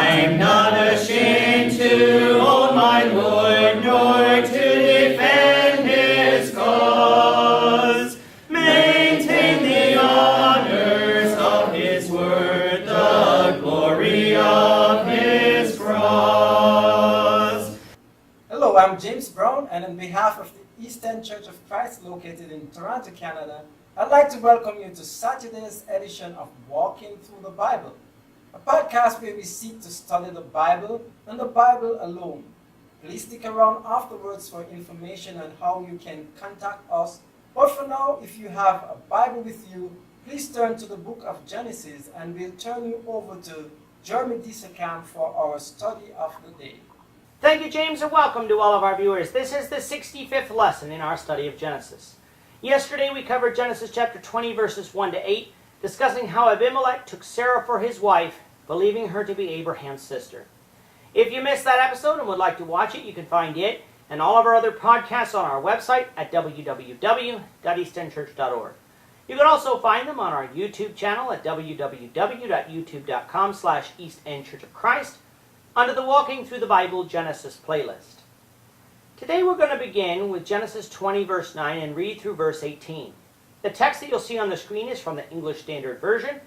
I'm not ashamed to own my Lord, nor to defend his cause. Maintain the honors of his word, the glory of his cross. Hello, I'm James Brown, and on behalf of the Eastern Church of Christ located in Toronto, Canada, I'd like to welcome you to Saturday's edition of Walking Through the Bible, a podcast where we seek to study the Bible and the Bible alone. Please stick around afterwards for information on how you can contact us. But for now, if you have a Bible with you, please turn to the book of Genesis, and we'll turn you over to Jeremy Disacam for our study of the day. Thank you, James, and welcome to all of our viewers. This is the 65th lesson in our study of Genesis. Yesterday we covered Genesis chapter 20, verses 1 to 8, discussing how Abimelech took Sarah for his wife, believing her to be Abraham's sister. If you missed that episode and would like to watch it, you can find it and all of our other podcasts on our website at www.easternchurch.org. You can also find them on our YouTube channel at www.youtube.com/EastEndChurchOfChrist under the Walking Through the Bible Genesis playlist. Today we're going to begin with Genesis 20 verse 9 and read through verse 18. The text that you'll see on the screen is from the English Standard Version,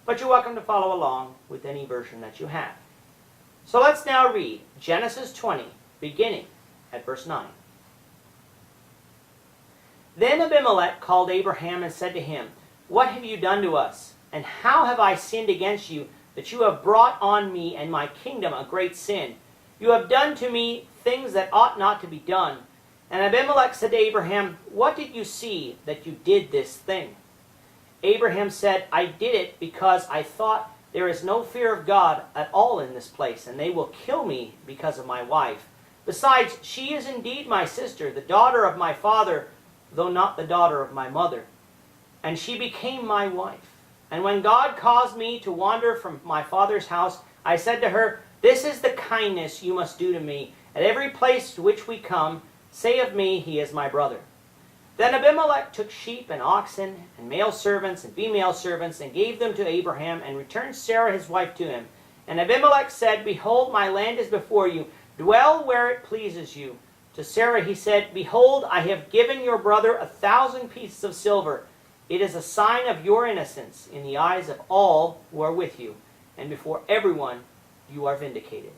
but you're welcome to follow along with any version that you have. So let's now read Genesis 20, beginning at verse 9. Then Abimelech called Abraham and said to him, "What have you done to us? And how have I sinned against you, that you have brought on me and my kingdom a great sin? You have done to me things that ought not to be done." And Abimelech said to Abraham, "What did you see that you did this thing?" Abraham said, "I did it because I thought, there is no fear of God at all in this place, and they will kill me because of my wife. Besides, she is indeed my sister, the daughter of my father, though not the daughter of my mother. And she became my wife. And when God caused me to wander from my father's house, I said to her, 'This is the kindness you must do to me. At every place to which we come, say of me, he is my brother.' Then Abimelech took sheep and oxen and male servants and female servants and gave them to Abraham and returned Sarah his wife to him. And Abimelech said, 'Behold, my land is before you. Dwell where it pleases you.' To Sarah he said, 'Behold, I have given your brother 1,000 pieces of silver. It is a sign of your innocence in the eyes of all who are with you, and before everyone you are vindicated.'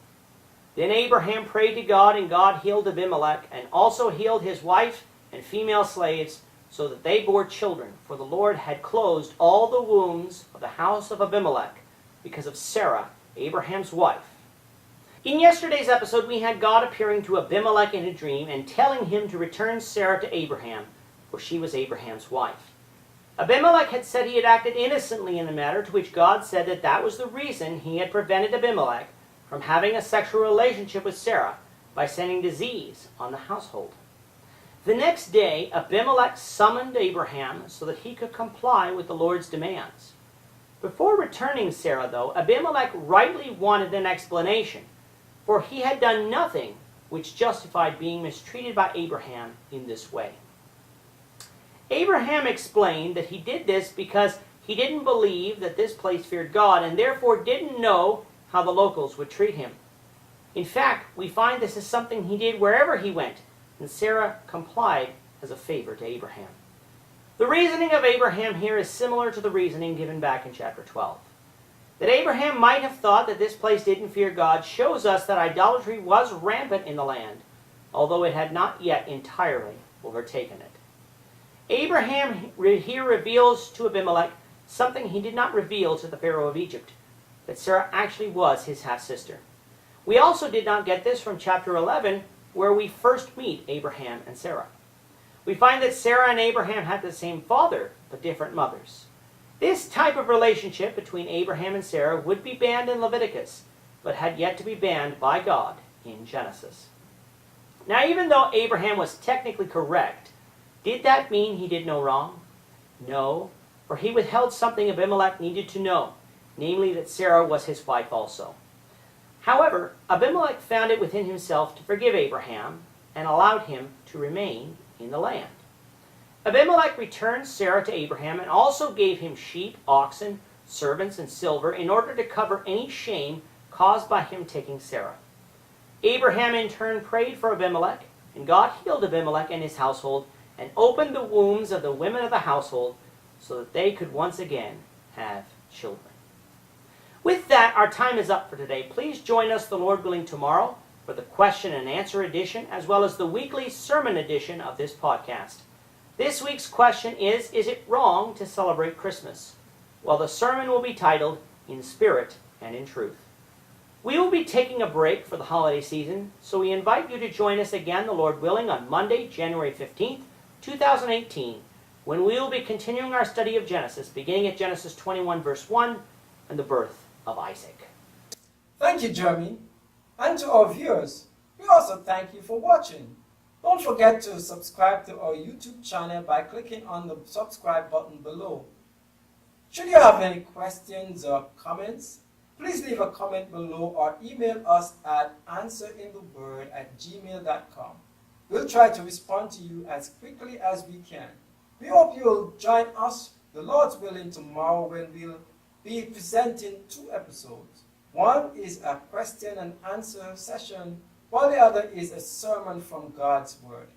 Then Abraham prayed to God, and God healed Abimelech, and also healed his wife and female slaves, so that they bore children, for the Lord had closed all the wombs of the house of Abimelech because of Sarah, Abraham's wife." In yesterday's episode, we had God appearing to Abimelech in a dream and telling him to return Sarah to Abraham, for she was Abraham's wife. Abimelech had said he had acted innocently in the matter, to which God said that that was the reason he had prevented Abimelech from having a sexual relationship with Sarah by sending disease on the household. The next day, Abimelech summoned Abraham so that he could comply with the Lord's demands. Before returning Sarah, though, Abimelech rightly wanted an explanation, for he had done nothing which justified being mistreated by Abraham in this way. Abraham explained that he did this because he didn't believe that this place feared God and therefore didn't know how the locals would treat him. In fact, we find this is something he did wherever he went, and Sarah complied as a favor to Abraham. The reasoning of Abraham here is similar to the reasoning given back in chapter 12. That Abraham might have thought that this place didn't fear God shows us that idolatry was rampant in the land, although it had not yet entirely overtaken it. Abraham here reveals to Abimelech something he did not reveal to the Pharaoh of Egypt, that Sarah actually was his half-sister. We also did not get this from chapter 11, where we first meet Abraham and Sarah. We find that Sarah and Abraham had the same father, but different mothers. This type of relationship between Abraham and Sarah would be banned in Leviticus, but had yet to be banned by God in Genesis. Now, even though Abraham was technically correct, did that mean he did no wrong? No, for he withheld something Abimelech needed to know, namely that Sarah was his wife also. However, Abimelech found it within himself to forgive Abraham and allowed him to remain in the land. Abimelech returned Sarah to Abraham and also gave him sheep, oxen, servants, and silver in order to cover any shame caused by him taking Sarah. Abraham in turn prayed for Abimelech, and God healed Abimelech and his household, and opened the wombs of the women of the household, so that they could once again have children. With that, our time is up for today. Please join us, the Lord willing, tomorrow for the question and answer edition, as well as the weekly sermon edition of this podcast. This week's question is it wrong to celebrate Christmas? Well, the sermon will be titled, In Spirit and in Truth. We will be taking a break for the holiday season, so we invite you to join us again, the Lord willing, on Monday, January 15th, 2018, when we will be continuing our study of Genesis, beginning at Genesis 21, verse 1, and the birth of Isaac. Thank you, Jeremy. And to our viewers, we also thank you for watching. Don't forget to subscribe to our YouTube channel by clicking on the subscribe button below. Should you have any questions or comments, please leave a comment below or email us at answerintheword@gmail.com. We'll try to respond to you as quickly as we can. We hope you'll join us, the Lord's willing, tomorrow when we'll be presenting 2 episodes. One is a question and answer session, while the other is a sermon from God's Word.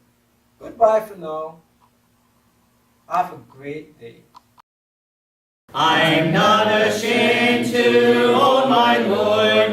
Goodbye for now. Have a great day. I'm not ashamed to own my Lord.